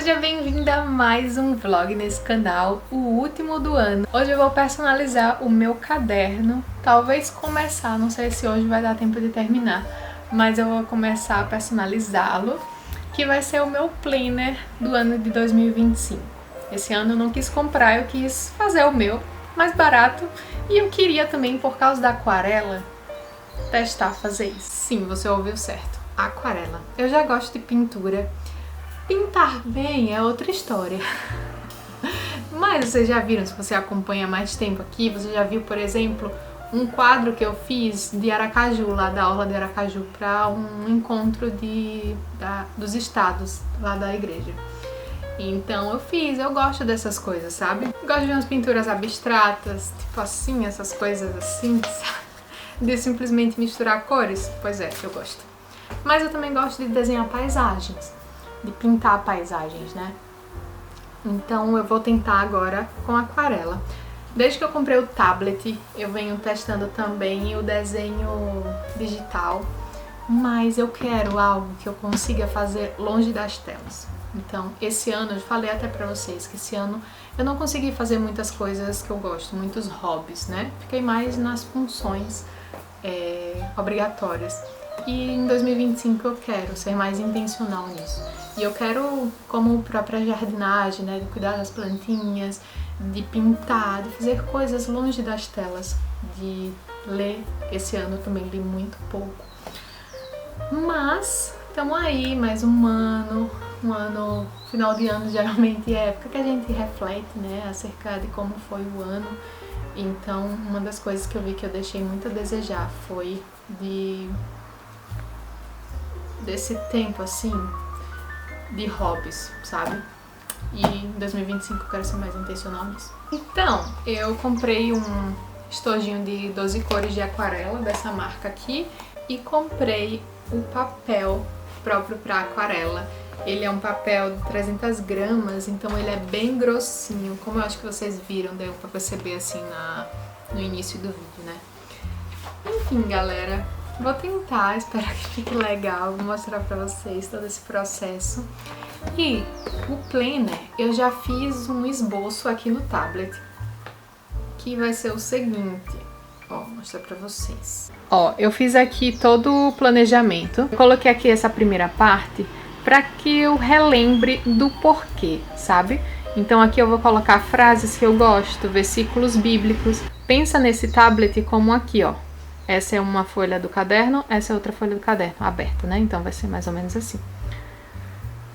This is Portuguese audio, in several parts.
Seja bem-vinda a mais um vlog nesse canal, o último do ano. Hoje eu vou personalizar o meu caderno, talvez começar, não sei se hoje vai dar tempo de terminar, mas eu vou começar a personalizá-lo, que vai ser o meu planner do ano de 2025. Esse ano eu não quis comprar, eu quis fazer o meu mais barato e eu queria também, por causa da aquarela, testar fazer isso. Sim, você ouviu certo, aquarela. Eu já gosto de pintura. Pintar bem é outra história. Mas vocês já viram, se você acompanha mais tempo aqui, você já viu, por exemplo, um quadro que eu fiz de Aracaju, lá da Orla de Aracaju, para um encontro dos estados, lá da igreja. Então eu gosto dessas coisas, sabe? Eu gosto de umas pinturas abstratas, tipo assim, essas coisas assim, sabe? De simplesmente misturar cores. Pois é, eu gosto. Mas eu também gosto de desenhar paisagens, de pintar paisagens, né? Então eu vou tentar agora com aquarela. Desde que eu comprei o tablet, eu venho testando também o desenho digital, mas eu quero algo que eu consiga fazer longe das telas. Então, esse ano, eu falei até pra vocês que esse ano eu não consegui fazer muitas coisas que eu gosto, muitos hobbies, né? Fiquei mais nas funções obrigatórias. E em 2025 eu quero ser mais intencional nisso. E eu quero, como própria jardinagem, né, de cuidar das plantinhas, de pintar, de fazer coisas longe das telas, de ler. Esse ano eu também li muito pouco. Mas estamos aí, mais um ano, final de ano geralmente é época que a gente reflete, né, acerca de como foi o ano. Então, uma das coisas que eu vi que eu deixei muito a desejar foi desse tempo, assim, de hobbies, sabe? E em 2025 eu quero ser mais intencional nisso. Então, eu comprei um estojinho de 12 cores de aquarela, dessa marca aqui, e comprei o papel próprio para aquarela. Ele é um papel de 300 gramas, então ele é bem grossinho, como eu acho que vocês viram, deu pra perceber assim no início do vídeo, né? Enfim, galera, vou tentar, espero que fique legal, vou mostrar pra vocês todo esse processo. E o planner, eu já fiz um esboço aqui no tablet, que vai ser o seguinte, ó, vou mostrar pra vocês. Ó, eu fiz aqui todo o planejamento, eu coloquei aqui essa primeira parte para que eu relembre do porquê, sabe? Então aqui eu vou colocar frases que eu gosto, versículos bíblicos. Pensa nesse tablet como aqui, ó. Essa é uma folha do caderno, essa é outra folha do caderno, aberta, né? Então vai ser mais ou menos assim.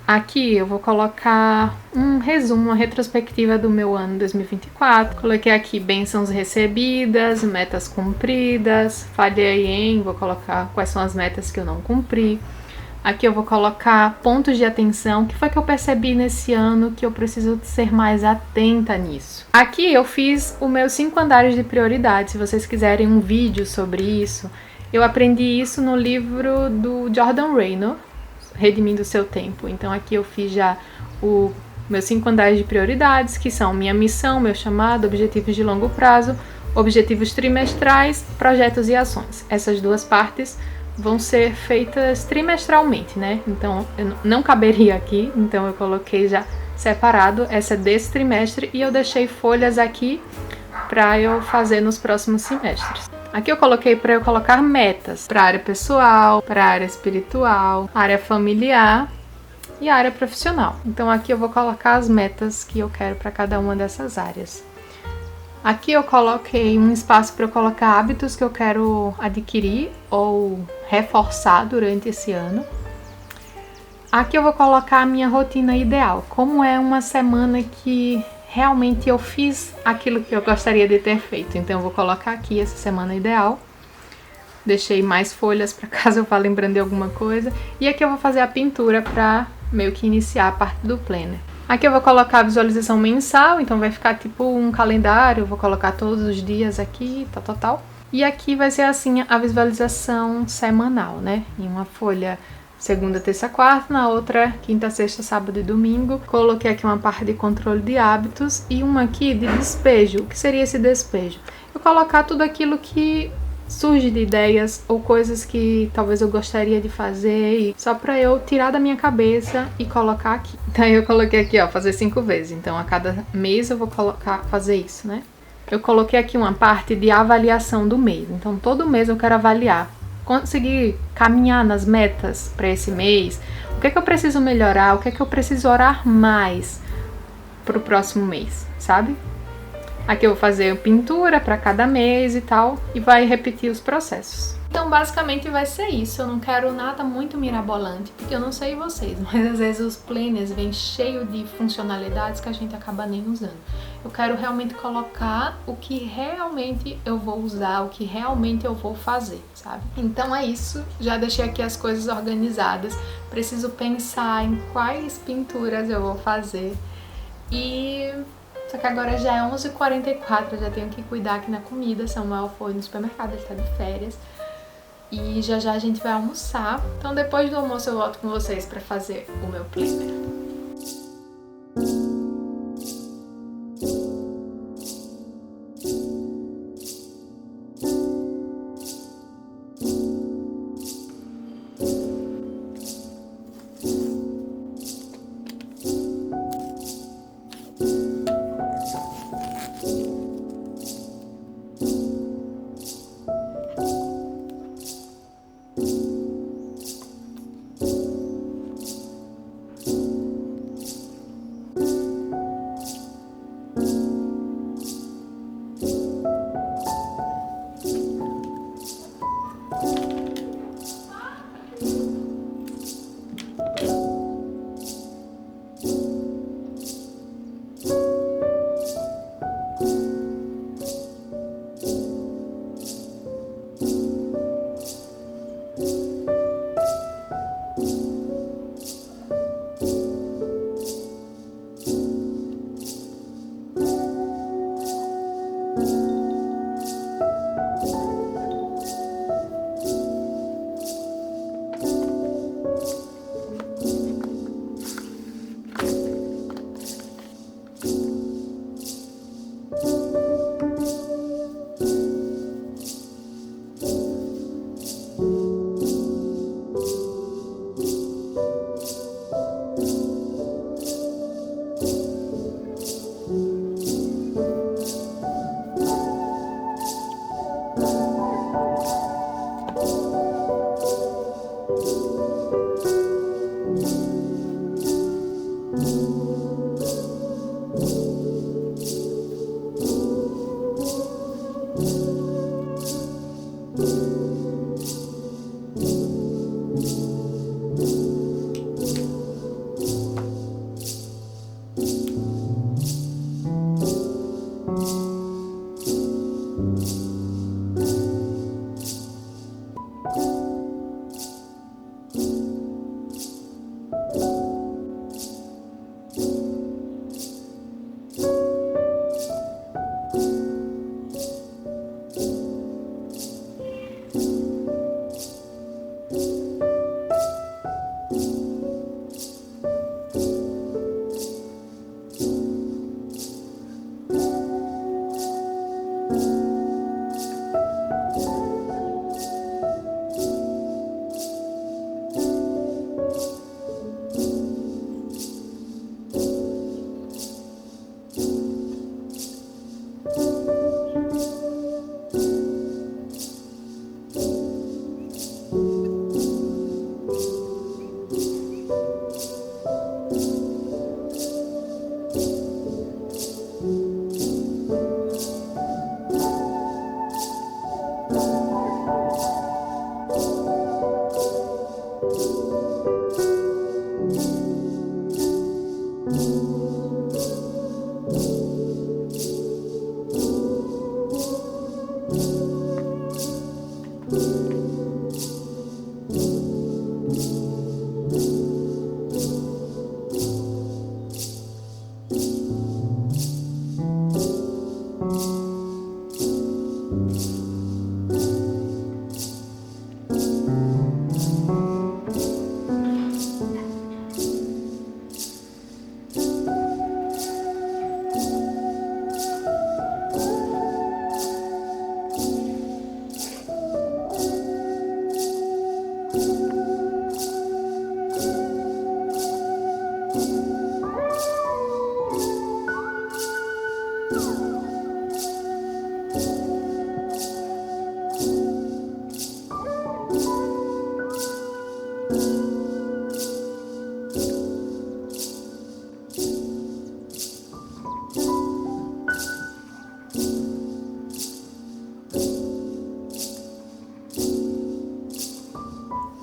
Aqui eu vou colocar um resumo, uma retrospectiva do meu ano 2024. Coloquei aqui bênçãos recebidas, metas cumpridas, falhei em, vou colocar quais são as metas que eu não cumpri. Aqui eu vou colocar pontos de atenção, que foi que eu percebi nesse ano que eu preciso ser mais atenta nisso. Aqui eu fiz os meus 5 andares de prioridade, se vocês quiserem um vídeo sobre isso. Eu aprendi isso no livro do Jordan Raynor, Redimindo o Seu Tempo. Então aqui eu fiz já os meus 5 andares de prioridades, que são minha missão, meu chamado, objetivos de longo prazo, objetivos trimestrais, projetos e ações. Essas duas partes vão ser feitas trimestralmente, né? Então, não caberia aqui, então eu coloquei já separado, essa é desse trimestre, e eu deixei folhas aqui para eu fazer nos próximos semestres. Aqui eu coloquei para eu colocar metas para a área pessoal, para a área espiritual, área familiar e área profissional. Então aqui eu vou colocar as metas que eu quero para cada uma dessas áreas. Aqui eu coloquei um espaço para eu colocar hábitos que eu quero adquirir ou reforçar durante esse ano. Aqui eu vou colocar a minha rotina ideal, como é uma semana que realmente eu fiz aquilo que eu gostaria de ter feito. Então eu vou colocar aqui essa semana ideal. Deixei mais folhas para caso eu vá lembrando de alguma coisa. E aqui eu vou fazer a pintura para meio que iniciar a parte do planner. Aqui eu vou colocar a visualização mensal, então vai ficar tipo um calendário, eu vou colocar todos os dias aqui, tal. E aqui vai ser assim a visualização semanal, né? Em uma folha segunda, terça, quarta, na outra quinta, sexta, sábado e domingo. Coloquei aqui uma parte de controle de hábitos e uma aqui de despejo. O que seria esse despejo? Eu colocar tudo aquilo que surge de ideias ou coisas que talvez eu gostaria de fazer, e só pra eu tirar da minha cabeça e colocar aqui. Daí eu coloquei aqui, ó, fazer 5 vezes. Então a cada mês eu vou fazer isso, né? Eu coloquei aqui uma parte de avaliação do mês. Então todo mês eu quero avaliar, conseguir caminhar nas metas para esse mês. O que é que eu preciso melhorar? O que é que eu preciso orar mais pro próximo mês, sabe? Aqui eu vou fazer pintura para cada mês e tal, e vai repetir os processos. Então basicamente vai ser isso. Eu não quero nada muito mirabolante, porque eu não sei vocês, mas às vezes os planners vêm cheio de funcionalidades que a gente acaba nem usando. Eu quero realmente colocar o que realmente eu vou usar, o que realmente eu vou fazer, sabe? Então é isso, já deixei aqui as coisas organizadas. Preciso pensar em quais pinturas eu vou fazer. Só que agora já é 11h44, eu já tenho que cuidar aqui na comida. Samuel foi no supermercado, ele tá de férias. E já já a gente vai almoçar. Então depois do almoço eu volto com vocês pra fazer o meu planner.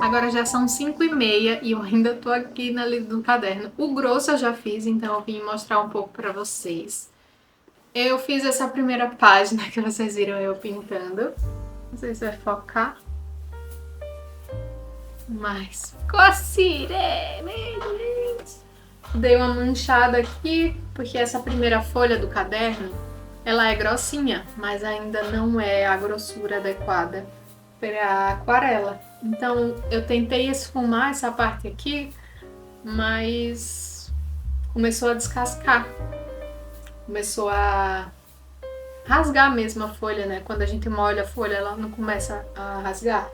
Agora já são 5h30 e eu ainda tô aqui na lida do caderno. O grosso eu já fiz, então eu vim mostrar um pouco pra vocês. Eu fiz essa primeira página que vocês viram eu pintando. Não sei se vai focar. Mas ficou assim, né? Dei uma manchada aqui, porque essa primeira folha do caderno, ela é grossinha, mas ainda não é a grossura adequada para a aquarela. Então eu tentei esfumar essa parte aqui, mas começou a descascar. Começou a rasgar mesmo a folha, né? Quando a gente molha a folha, ela não começa a rasgar.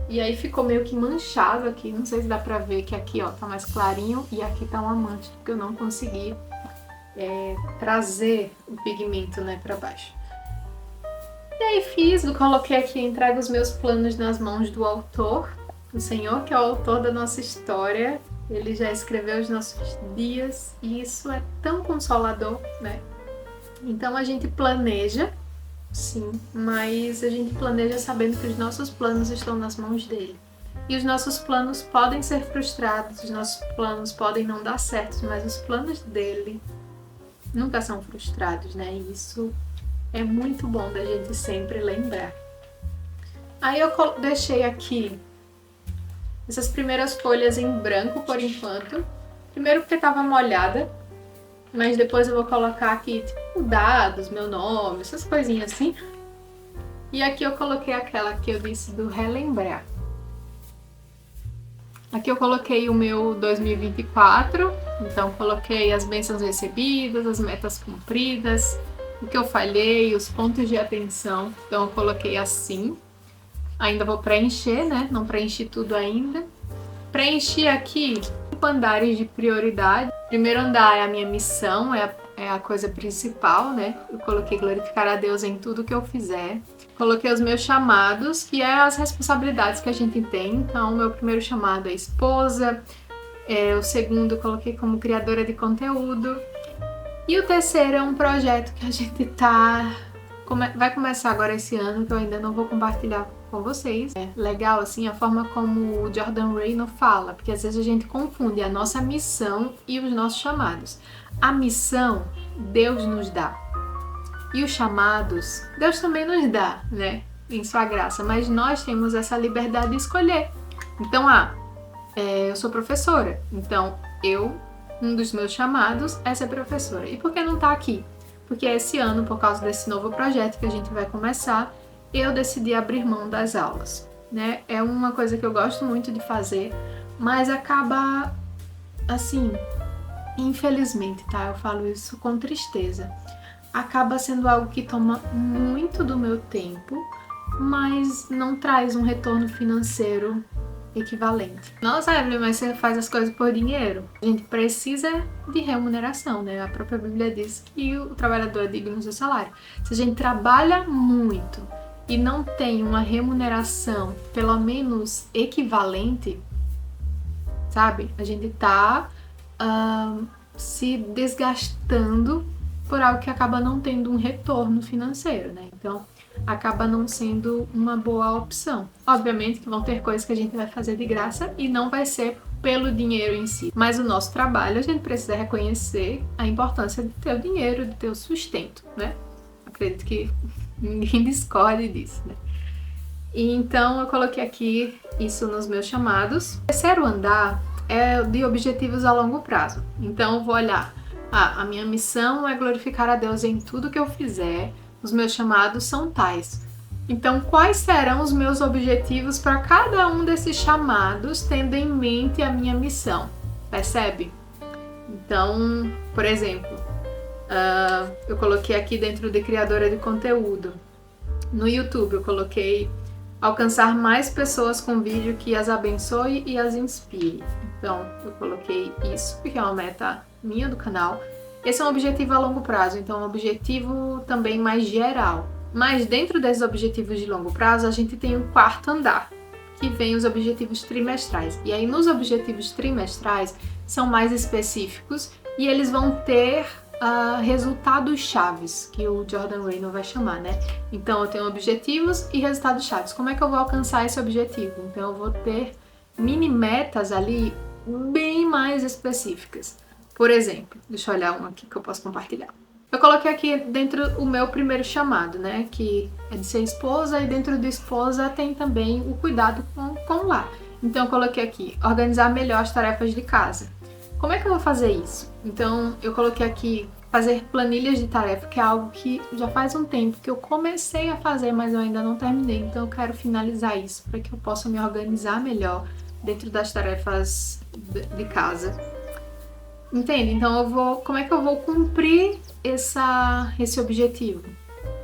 E aí ficou meio que manchado aqui, não sei se dá pra ver que aqui, ó, tá mais clarinho e aqui tá uma mancha, porque eu não consegui trazer o pigmento, né, pra baixo. E aí coloquei aqui, entrego os meus planos nas mãos do autor, o senhor que é o autor da nossa história. Ele já escreveu os nossos dias e isso é tão consolador, né? Então a gente planeja, sim, mas a gente planeja sabendo que os nossos planos estão nas mãos dele. E os nossos planos podem ser frustrados, os nossos planos podem não dar certo, mas os planos dele nunca são frustrados, né? E isso é muito bom da gente sempre lembrar. Aí eu deixei aqui essas primeiras folhas em branco por enquanto. Primeiro porque estava molhada, mas depois eu vou colocar aqui tipo dados, meu nome, essas coisinhas assim. E aqui eu coloquei aquela que eu disse do relembrar. Aqui eu coloquei o meu 2024, então coloquei as bênçãos recebidas, as metas cumpridas, o que eu falhei, os pontos de atenção, então eu coloquei assim. Ainda vou preencher, né? Não preenchi tudo ainda. Preenchi aqui 5 andares de prioridade. Primeiro andar é a minha missão, é a coisa principal, né? Eu coloquei glorificar a Deus em tudo que eu fizer. Coloquei os meus chamados, que é as responsabilidades que a gente tem. Então, meu primeiro chamado é esposa. O segundo eu coloquei como criadora de conteúdo. E o terceiro é um projeto que a gente vai começar agora esse ano, que eu ainda não vou compartilhar com vocês. É legal, assim, a forma como o Jordan Reynolds fala, porque às vezes a gente confunde a nossa missão e os nossos chamados. A missão, Deus nos dá. E os chamados, Deus também nos dá, né? Em sua graça. Mas nós temos essa liberdade de escolher. Então, eu sou professora. Então, um dos meus chamados é ser professora. E por que não tá aqui? Porque esse ano, por causa desse novo projeto que a gente vai começar, eu decidi abrir mão das aulas, né? É uma coisa que eu gosto muito de fazer, mas acaba, assim, infelizmente, tá? Eu falo isso com tristeza. Acaba sendo algo que toma muito do meu tempo, mas não traz um retorno financeiro equivalente. Nossa, Evelyn, mas você faz as coisas por dinheiro? A gente precisa de remuneração, né? A própria Bíblia diz que o trabalhador é digno do seu salário. Se a gente trabalha muito e não tem uma remuneração pelo menos equivalente, sabe? A gente tá se desgastando por algo que acaba não tendo um retorno financeiro, né? Então, acaba não sendo uma boa opção. Obviamente que vão ter coisas que a gente vai fazer de graça e não vai ser pelo dinheiro em si. Mas o nosso trabalho, a gente precisa reconhecer a importância de ter o dinheiro, de ter o sustento, né? Acredito que ninguém discorde disso, né? E então eu coloquei aqui isso nos meus chamados. O terceiro andar é de objetivos a longo prazo. Então eu vou olhar, a minha missão é glorificar a Deus em tudo que eu fizer. Os meus chamados são tais. Então, quais serão os meus objetivos para cada um desses chamados, tendo em mente a minha missão? Percebe? Então, por exemplo, eu coloquei aqui dentro de criadora de conteúdo. No YouTube, eu coloquei alcançar mais pessoas com vídeo que as abençoe e as inspire. Então, eu coloquei isso, porque é uma meta minha do canal. Esse é um objetivo a longo prazo, então é um objetivo também mais geral. Mas dentro desses objetivos de longo prazo, a gente tem o quarto andar, que vem os objetivos trimestrais. E aí nos objetivos trimestrais são mais específicos e eles vão ter resultados chaves, que o Jordan Reynolds vai chamar, né? Então eu tenho objetivos e resultados chaves. Como é que eu vou alcançar esse objetivo? Então eu vou ter mini metas ali bem mais específicas. Por exemplo, deixa eu olhar uma aqui que eu posso compartilhar. Eu coloquei aqui dentro o meu primeiro chamado, né, que é de ser esposa, e dentro de esposa tem também o cuidado com o lar. Então eu coloquei aqui, organizar melhor as tarefas de casa. Como é que eu vou fazer isso? Então eu coloquei aqui, fazer planilhas de tarefa, que é algo que já faz um tempo que eu comecei a fazer, mas eu ainda não terminei. Então eu quero finalizar isso, para que eu possa me organizar melhor dentro das tarefas de casa. Entende? Então como é que eu vou cumprir esse objetivo?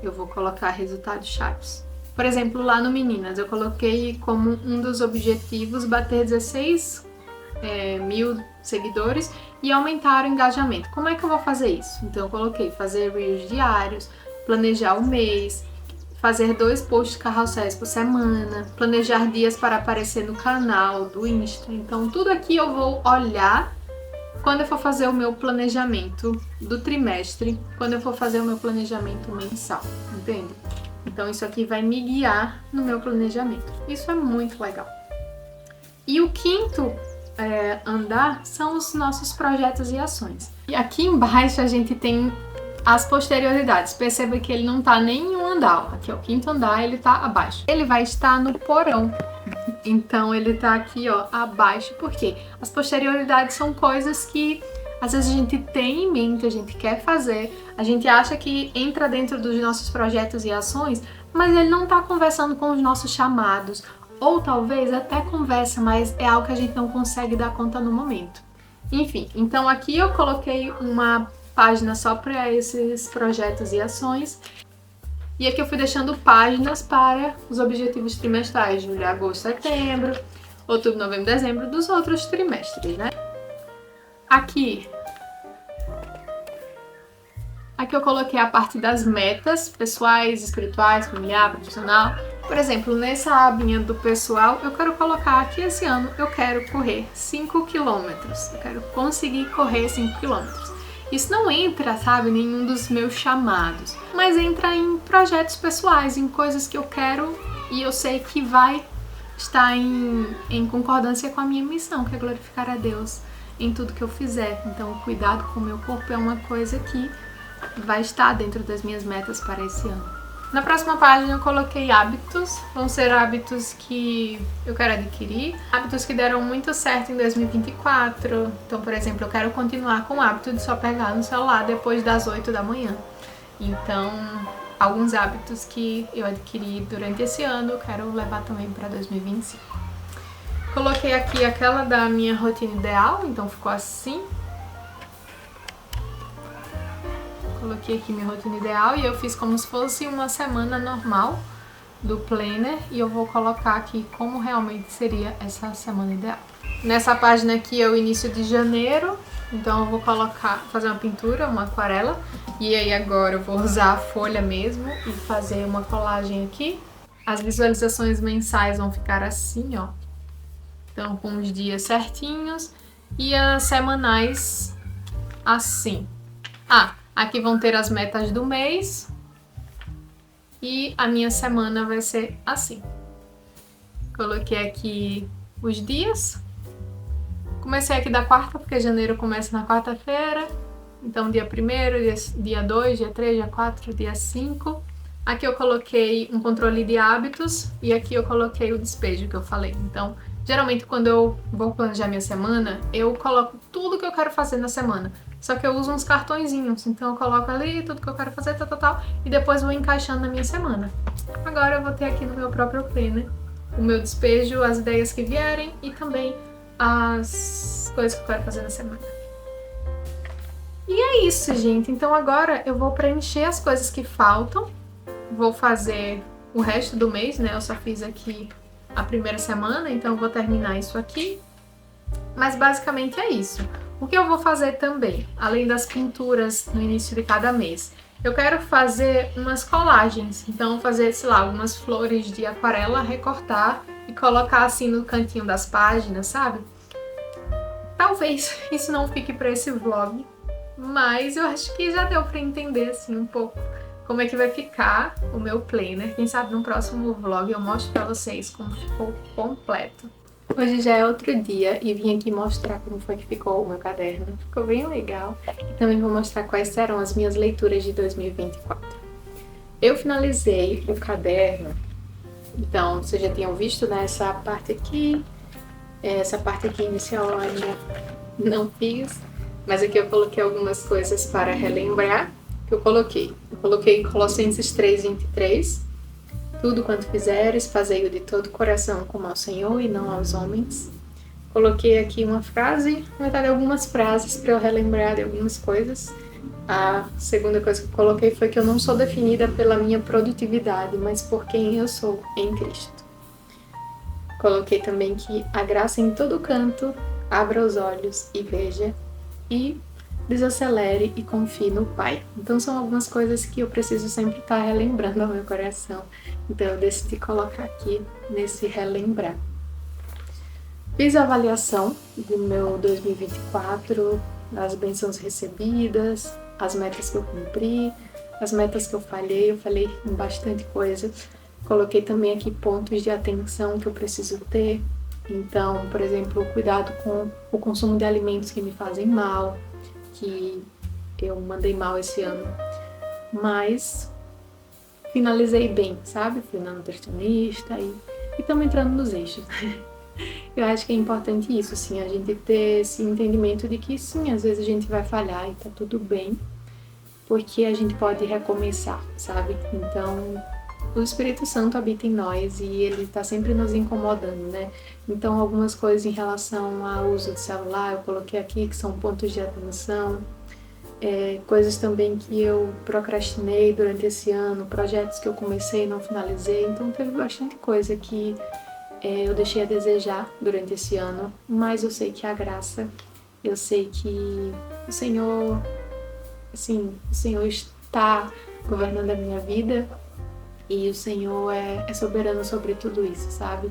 Eu vou colocar resultados chaves. Por exemplo, lá no Meninas, eu coloquei como um dos objetivos bater 16 mil seguidores e aumentar o engajamento. Como é que eu vou fazer isso? Então eu coloquei fazer reels diários, planejar o mês, fazer 2 posts carrosséis por semana, planejar dias para aparecer no canal do Insta. Então tudo aqui eu vou olhar quando eu for fazer o meu planejamento do trimestre, quando eu for fazer o meu planejamento mensal, entende? Então isso aqui vai me guiar no meu planejamento. Isso é muito legal. E o quinto andar são os nossos projetos e ações. E aqui embaixo a gente tem as posterioridades. Perceba que ele não está nem em um andar. Aqui é o quinto andar, ele está abaixo. Ele vai estar no porão. Então ele tá aqui, ó, abaixo, porque as posterioridades são coisas que às vezes a gente tem em mente, a gente quer fazer, a gente acha que entra dentro dos nossos projetos e ações, mas ele não tá conversando com os nossos chamados, ou talvez até conversa, mas é algo que a gente não consegue dar conta no momento. Enfim, então aqui eu coloquei uma página só para esses projetos e ações. E aqui eu fui deixando páginas para os objetivos trimestrais, julho, agosto, setembro, outubro, novembro, dezembro, dos outros trimestres, né? Aqui eu coloquei a parte das metas pessoais, espirituais, familiar, profissional. Por exemplo, nessa abinha do pessoal, eu quero colocar que esse ano eu quero correr 5 quilômetros. Eu quero conseguir correr 5 quilômetros. Isso não entra, sabe, em nenhum dos meus chamados, mas entra em projetos pessoais, em coisas que eu quero e eu sei que vai estar em concordância com a minha missão, que é glorificar a Deus em tudo que eu fizer. Então, o cuidado com o meu corpo é uma coisa que vai estar dentro das minhas metas para esse ano. Na próxima página eu coloquei hábitos, vão ser hábitos que eu quero adquirir, hábitos que deram muito certo em 2024. Então, por exemplo, eu quero continuar com o hábito de só pegar no celular depois das 8 da manhã. Então, alguns hábitos que eu adquiri durante esse ano eu quero levar também para 2025. Coloquei aqui aquela da minha rotina ideal, então ficou assim. Coloquei aqui minha rotina ideal e eu fiz como se fosse uma semana normal do planner e eu vou colocar aqui como realmente seria essa semana ideal. Nessa página aqui é o início de janeiro, então eu vou fazer uma pintura, uma aquarela, e aí agora eu vou usar a folha mesmo e fazer uma colagem aqui. As visualizações mensais vão ficar assim, ó, então com os dias certinhos, e as semanais assim. Aqui vão ter as metas do mês e a minha semana vai ser assim. Coloquei aqui os dias. Comecei aqui da quarta, porque janeiro começa na quarta-feira. Então, dia 1º, dia 2, dia 3, dia 4, dia 5. Aqui eu coloquei um controle de hábitos e aqui eu coloquei o despejo que eu falei. Então, geralmente quando eu vou planejar minha semana, eu coloco tudo que eu quero fazer na semana. Só que eu uso uns cartõezinhos, então eu coloco ali tudo que eu quero fazer, tal, e depois vou encaixando na minha semana. Agora eu vou ter aqui no meu próprio planner o meu despejo, as ideias que vierem e também as coisas que eu quero fazer na semana. E é isso, gente. Então agora eu vou preencher as coisas que faltam, vou fazer o resto do mês, né? Eu só fiz aqui a primeira semana, então eu vou terminar isso aqui. Mas basicamente é isso. O que eu vou fazer também, além das pinturas no início de cada mês? Eu quero fazer umas colagens, então fazer, sei lá, algumas flores de aquarela, recortar e colocar assim no cantinho das páginas, sabe? Talvez isso não fique para esse vlog, mas eu acho que já deu para entender assim um pouco como é que vai ficar o meu planner. Quem sabe no próximo vlog eu mostro para vocês como ficou completo. Hoje já é outro dia e vim aqui mostrar como foi que ficou o meu caderno. Ficou bem legal. E também vou mostrar quais serão as minhas leituras de 2024. Eu finalizei o caderno, então vocês já tinham visto, né, essa parte aqui inicial eu ainda não fiz, mas aqui eu coloquei algumas coisas para relembrar que eu coloquei. Eu coloquei Colossenses 3:23. Tudo quanto fizeres, fazei-o de todo o coração como ao Senhor e não aos homens. Coloquei aqui uma frase, na verdade algumas frases para eu relembrar de algumas coisas. A segunda coisa que eu coloquei foi que eu não sou definida pela minha produtividade, mas por quem eu sou em Cristo. Coloquei também que a graça em todo canto, abra os olhos e veja, e desacelere e confie no Pai. Então são algumas coisas que eu preciso sempre estar relembrando ao meu coração. Então eu decidi colocar aqui nesse relembrar. Fiz a avaliação do meu 2024, as bênçãos recebidas, as metas que eu cumpri, as metas que eu falei em bastante coisa. Coloquei também aqui pontos de atenção que eu preciso ter. Então, por exemplo, o cuidado com o consumo de alimentos que me fazem mal, que eu mandei mal esse ano. Mas finalizei bem, sabe? Fui na nutricionista e estamos entrando nos eixos. Eu acho que é importante isso, sim, a gente ter esse entendimento de que sim, às vezes a gente vai falhar e tá tudo bem, porque a gente pode recomeçar, sabe? Então, o Espírito Santo habita em nós e ele tá sempre nos incomodando, né? Então, algumas coisas em relação ao uso do celular, eu coloquei aqui que são pontos de atenção, coisas também que eu procrastinei durante esse ano, projetos que eu comecei e não finalizei, então teve bastante coisa que eu deixei a desejar durante esse ano, mas eu sei que a graça, eu sei que o Senhor, assim, o Senhor está governando a minha vida e o Senhor é soberano sobre tudo isso, sabe?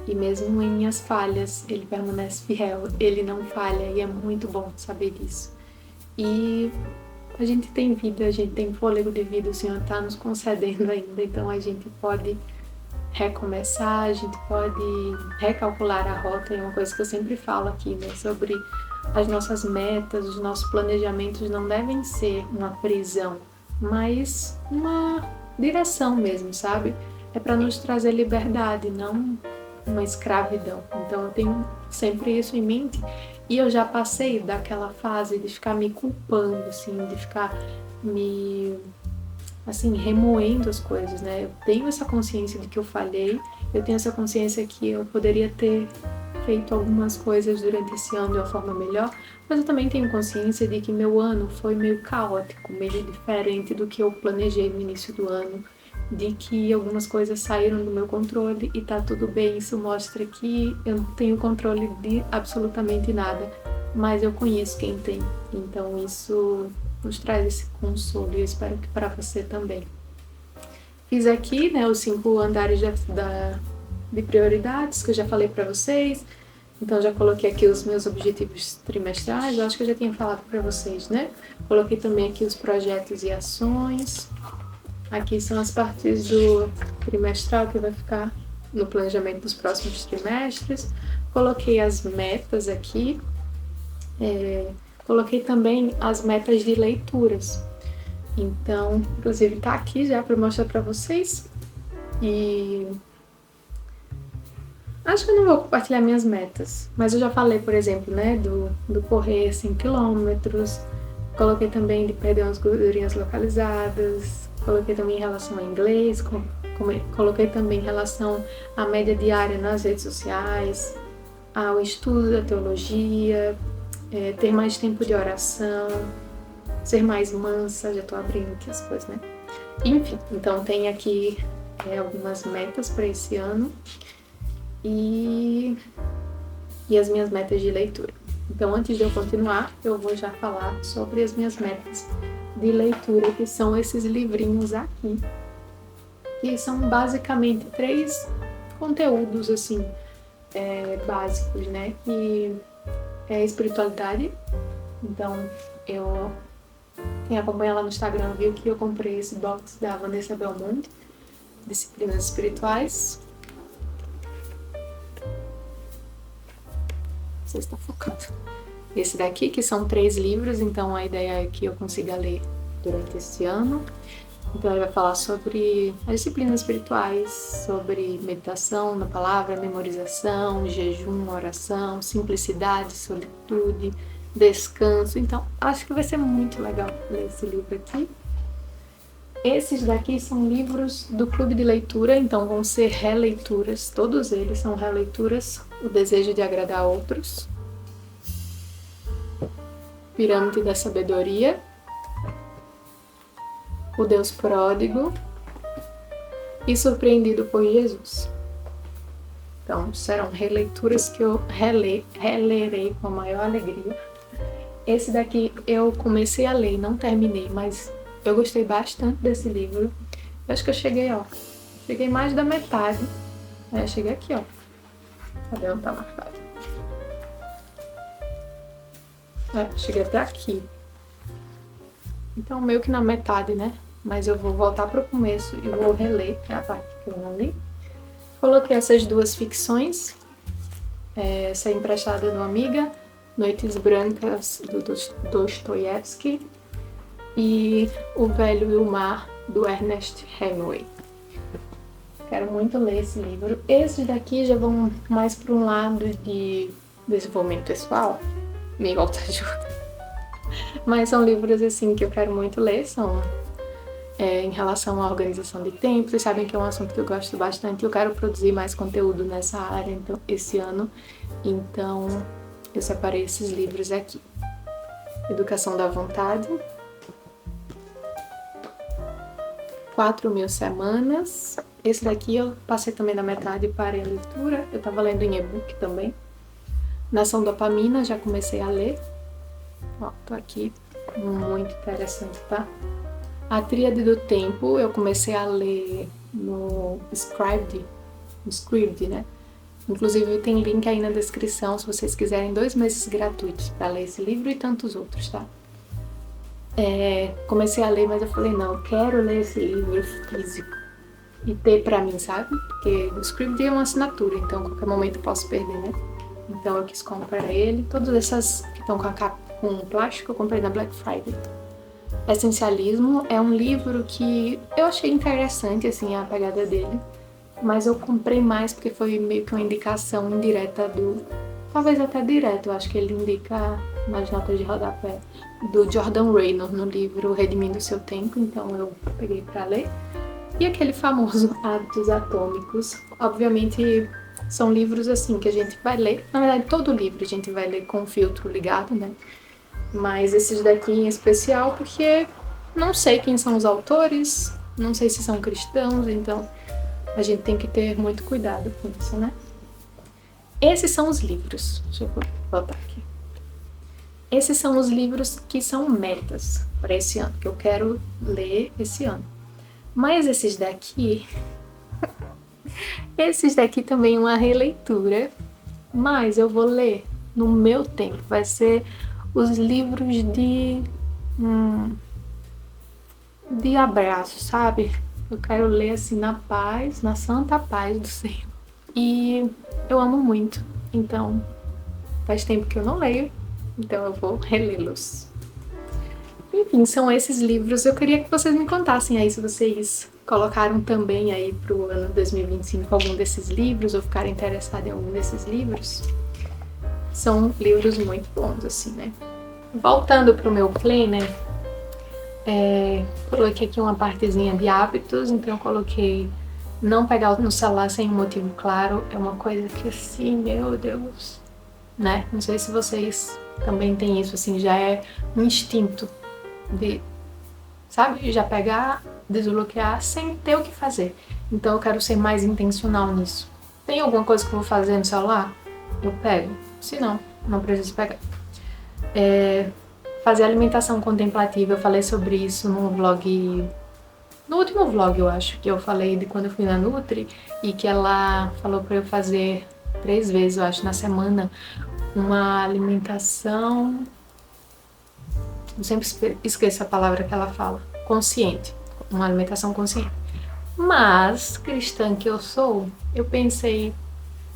E mesmo em minhas falhas, Ele permanece fiel, Ele não falha e é muito bom saber disso. E a gente tem vida, a gente tem fôlego de vida, o Senhor está nos concedendo ainda, então a gente pode recomeçar, a gente pode recalcular a rota, é uma coisa que eu sempre falo aqui, né, sobre as nossas metas, os nossos planejamentos não devem ser uma prisão, mas uma direção mesmo, sabe? É para nos trazer liberdade, não uma escravidão. Então eu tenho sempre isso em mente e eu já passei daquela fase de ficar me culpando, assim, de ficar me remoendo as coisas, né? Eu tenho essa consciência de que eu falhei, eu tenho essa consciência que eu poderia ter feito algumas coisas durante esse ano de uma forma melhor, mas eu também tenho consciência de que meu ano foi meio caótico, meio diferente do que eu planejei no início do ano, de que algumas coisas saíram do meu controle e tá tudo bem, isso mostra que eu não tenho controle de absolutamente nada, mas eu conheço quem tem, então isso nos traz esse consolo e eu espero que para você também. Fiz aqui, né, os 5 andares de prioridades que eu já falei para vocês, então já coloquei aqui os meus objetivos trimestrais, eu acho que eu já tinha falado para vocês, né? Coloquei também aqui os projetos e ações, aqui são as partes do trimestral que vai ficar no planejamento dos próximos trimestres, coloquei as metas aqui, coloquei também as metas de leituras. Então, inclusive tá aqui já para mostrar para vocês. E acho que eu não vou compartilhar minhas metas, mas eu já falei, por exemplo, né, do correr 5 km. Coloquei também de perder umas gordurinhas localizadas. Coloquei também em relação ao inglês. Coloquei também em relação à média diária nas redes sociais, ao estudo da teologia, ter mais tempo de oração, ser mais mansa, já tô abrindo aqui as coisas, né? Enfim, então tem aqui algumas metas para esse ano e as minhas metas de leitura. Então, antes de eu continuar, eu vou já falar sobre as minhas metas de leitura, que são esses livrinhos aqui, que são basicamente 3 conteúdos, assim, básicos, né? Que é espiritualidade. Então, quem acompanha lá no Instagram viu que eu comprei esse box da Vanessa Belmonte, Disciplinas Espirituais. Você está focando. Esse daqui, que são 3 livros, então a ideia é que eu consiga ler durante esse ano. Então ele vai falar sobre as disciplinas espirituais, sobre meditação na palavra, memorização, jejum, oração, simplicidade, solitude, descanso. Então acho que vai ser muito legal ler esse livro aqui. Esses daqui são livros do clube de leitura, então vão ser releituras, todos eles são releituras. O Desejo de Agradar a Outros, Pirâmide da Sabedoria, O Deus Pródigo e Surpreendido por Jesus. Então serão releituras que eu relerei com a maior alegria. Esse daqui eu comecei a ler, não terminei, mas eu gostei bastante desse livro. Eu acho que eu cheguei mais da metade. Cheguei aqui, ó. Cadê onde tá marcado? Cheguei até aqui. Então meio que na metade, né? Mas eu vou voltar pro começo e vou reler a parte que eu não li. Coloquei essas 2 ficções. Essa é emprestada de uma amiga, Noites Brancas, do Dostoiévski, e O Velho e o Mar, do Ernest Hemingway. Quero muito ler esse livro. Esses daqui já vão mais para um lado de desenvolvimento pessoal, meio autoajuda. Mas são livros assim que eu quero muito ler, são em relação à organização de tempo. Vocês sabem que é um assunto que eu gosto bastante. Eu quero produzir mais conteúdo nessa área esse ano, então eu separei esses livros aqui. Educação da Vontade, 4.000 Semanas. Esse daqui eu passei também da metade e parei a leitura. Eu tava lendo em e-book também. Nação Dopamina, já comecei a ler. Ó, tô aqui. Muito interessante, tá? A Tríade do Tempo, eu comecei a ler no Scribd, né? Inclusive tem link aí na descrição se vocês quiserem 2 meses gratuitos para ler esse livro e tantos outros, tá? Comecei a ler, mas eu falei, não, eu quero ler esse livro físico e ter pra mim, sabe? Porque o Scribd é uma assinatura, então a qualquer momento eu posso perder, né? Então eu quis comprar ele. Todas essas que estão com a capa com plástico eu comprei na Black Friday. Essencialismo é um livro que eu achei interessante, assim, a pegada dele, mas eu comprei mais porque foi meio que uma indicação indireta talvez até direto, eu acho que ele indica nas notas de rodapé, do Jordan Raynor no livro Redimindo o Seu Tempo, então eu peguei pra ler. E aquele famoso Hábitos Atômicos, obviamente são livros assim que a gente vai ler, na verdade todo livro a gente vai ler com o filtro ligado, né? Mas esses daqui em especial porque não sei quem são os autores, não sei se são cristãos, então a gente tem que ter muito cuidado com isso, né? Esses são os livros. Deixa eu botar aqui. Esses são os livros que são metas para esse ano, que eu quero ler esse ano. Mas esses daqui também é uma releitura, mas eu vou ler no meu tempo. Vai ser os livros de abraço, sabe? Eu quero ler assim na paz, na santa paz do Senhor. E eu amo muito, então faz tempo que eu não leio, então eu vou relê-los. Enfim, são esses livros. Eu queria que vocês me contassem aí se vocês colocaram também aí pro ano 2025 algum desses livros ou ficaram interessados em algum desses livros. São livros muito bons, assim, né? Voltando pro meu planner, coloquei aqui uma partezinha de hábitos, então eu coloquei não pegar no celular sem um motivo claro. É uma coisa que assim, meu Deus, né? Não sei se vocês também têm isso, assim, já é um instinto de, sabe? Já pegar, desbloquear sem ter o que fazer. Então eu quero ser mais intencional nisso. Tem alguma coisa que eu vou fazer no celular? Eu pego. Se não, não preciso pegar. Fazer alimentação contemplativa, eu falei sobre isso no vlog, no último vlog, eu acho, que eu falei de quando eu fui na Nutri e que ela falou pra eu fazer 3 vezes, eu acho, na semana, uma alimentação, eu sempre esqueço a palavra que ela fala, consciente, uma alimentação consciente. Mas, cristã que eu sou, eu pensei,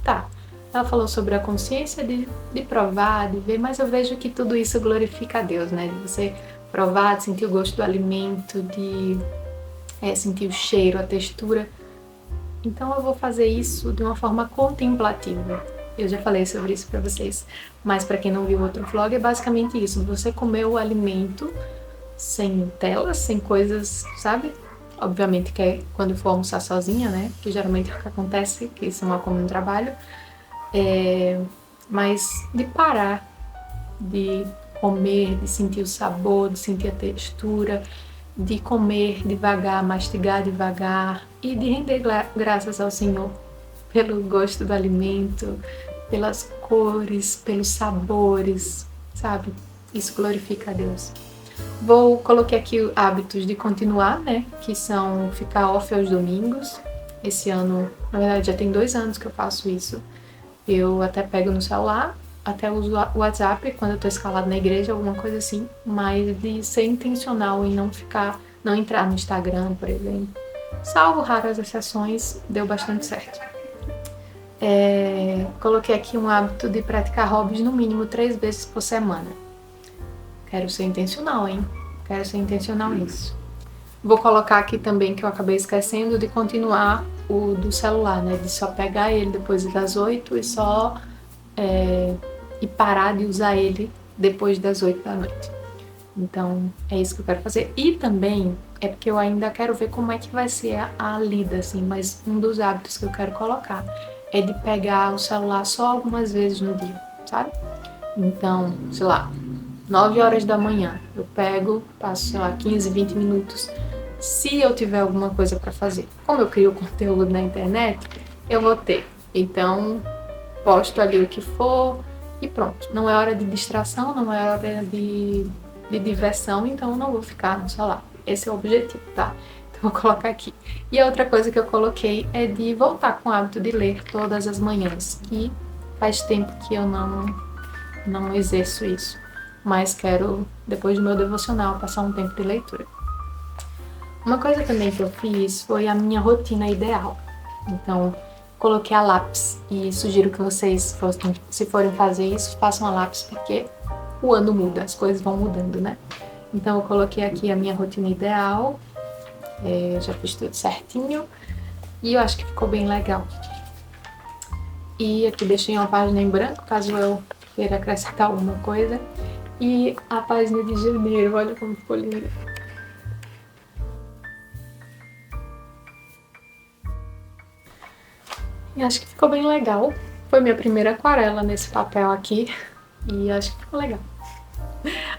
tá, Ela falou sobre a consciência de provar, de ver, mas eu vejo que tudo isso glorifica a Deus, né? De você provar, de sentir o gosto do alimento, de sentir o cheiro, a textura. Então eu vou fazer isso de uma forma contemplativa. Eu já falei sobre isso pra vocês, mas pra quem não viu o outro vlog, é basicamente isso. Você comer o alimento sem telas, sem coisas, sabe? Obviamente que é quando for almoçar sozinha, né? Que geralmente é o que acontece, que isso não é como no trabalho. Mas de parar, de comer, de sentir o sabor, de sentir a textura, de comer devagar, mastigar devagar e de render graças ao Senhor pelo gosto do alimento, pelas cores, pelos sabores, sabe? Isso glorifica a Deus. Coloquei aqui hábitos de continuar, né? Que são ficar off aos domingos. Esse ano, na verdade, já tem 2 anos que eu faço isso. Eu até pego no celular, até uso o WhatsApp quando eu tô escalado na igreja, alguma coisa assim, mas de ser intencional em não entrar no Instagram, por exemplo. Salvo raras exceções, deu bastante certo. Coloquei aqui um hábito de praticar hobbies no mínimo 3 vezes por semana. Quero ser intencional, hein? Quero ser intencional nisso. Vou colocar aqui também, que eu acabei esquecendo, de continuar o do celular, né? De só pegar ele depois das 8 e só e parar de usar ele depois das 8 da noite. Então, é isso que eu quero fazer. E também é porque eu ainda quero ver como é que vai ser a lida, assim, mas um dos hábitos que eu quero colocar é de pegar o celular só algumas vezes no dia, sabe? Então, sei lá, 9 horas da manhã, eu pego, passo, sei lá, 15, 20 minutos, se eu tiver alguma coisa para fazer. Como eu crio conteúdo na internet, eu vou ter. Então, posto ali o que for e pronto. Não é hora de distração, não é hora de diversão, então eu não vou ficar no celular. Esse é o objetivo, tá? Então, vou colocar aqui. E a outra coisa que eu coloquei é de voltar com o hábito de ler todas as manhãs, que faz tempo que eu não exerço isso. Mas quero, depois do meu devocional, passar um tempo de leitura. Uma coisa também que eu fiz foi a minha rotina ideal. Então, coloquei a lápis e sugiro que vocês, se forem fazer isso, façam a lápis, porque o ano muda, as coisas vão mudando, né? Então, eu coloquei aqui a minha rotina ideal, já fiz tudo certinho e eu acho que ficou bem legal. E aqui deixei uma página em branco, caso eu queira acrescentar alguma coisa. E a página de janeiro, olha como ficou linda. E acho que ficou bem legal. Foi minha primeira aquarela nesse papel aqui. E acho que ficou legal.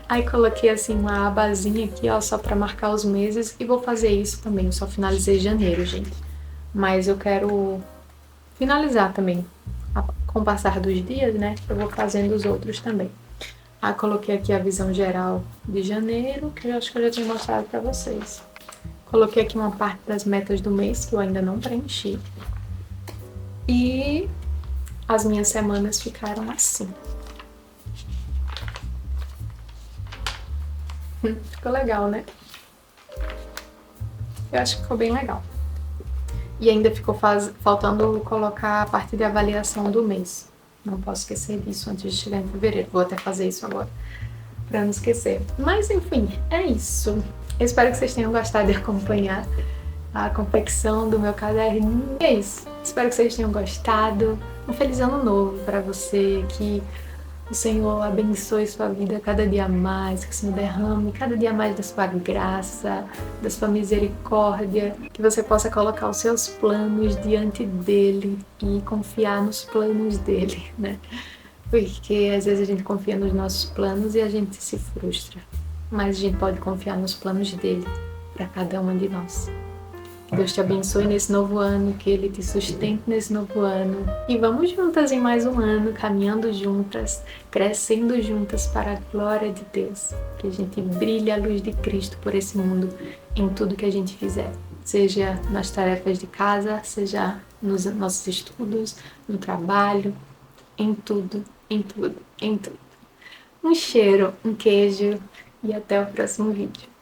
Aí coloquei assim uma abazinha aqui, ó, só pra marcar os meses. E vou fazer isso também, eu só finalizei janeiro, gente. Mas eu quero finalizar também. Com o passar dos dias, né, eu vou fazendo os outros também. Aí coloquei aqui a visão geral de janeiro, que eu acho que eu já tinha mostrado pra vocês. Coloquei aqui uma parte das metas do mês, que eu ainda não preenchi. E as minhas semanas ficaram assim. Ficou legal, né? Eu acho que ficou bem legal. E ainda ficou faltando colocar a parte de avaliação do mês. Não posso esquecer disso antes de chegar em fevereiro. Vou até fazer isso agora, pra não esquecer. Mas, enfim, é isso. Eu espero que vocês tenham gostado de acompanhar a confecção do meu caderninho. E é isso. Espero que vocês tenham gostado. Um feliz ano novo pra você, que o Senhor abençoe sua vida cada dia mais, que o Senhor derrame cada dia mais da sua graça, da sua misericórdia, que você possa colocar os seus planos diante dele e confiar nos planos dele, né? Porque às vezes a gente confia nos nossos planos e a gente se frustra, mas a gente pode confiar nos planos dele para cada uma de nós. Que Deus te abençoe nesse novo ano, que Ele te sustente nesse novo ano. E vamos juntas em mais um ano, caminhando juntas, crescendo juntas para a glória de Deus. Que a gente brilhe a luz de Cristo por esse mundo em tudo que a gente fizer. Seja nas tarefas de casa, seja nos nossos estudos, no trabalho, em tudo, em tudo, em tudo. Um cheiro, um queijo e até o próximo vídeo.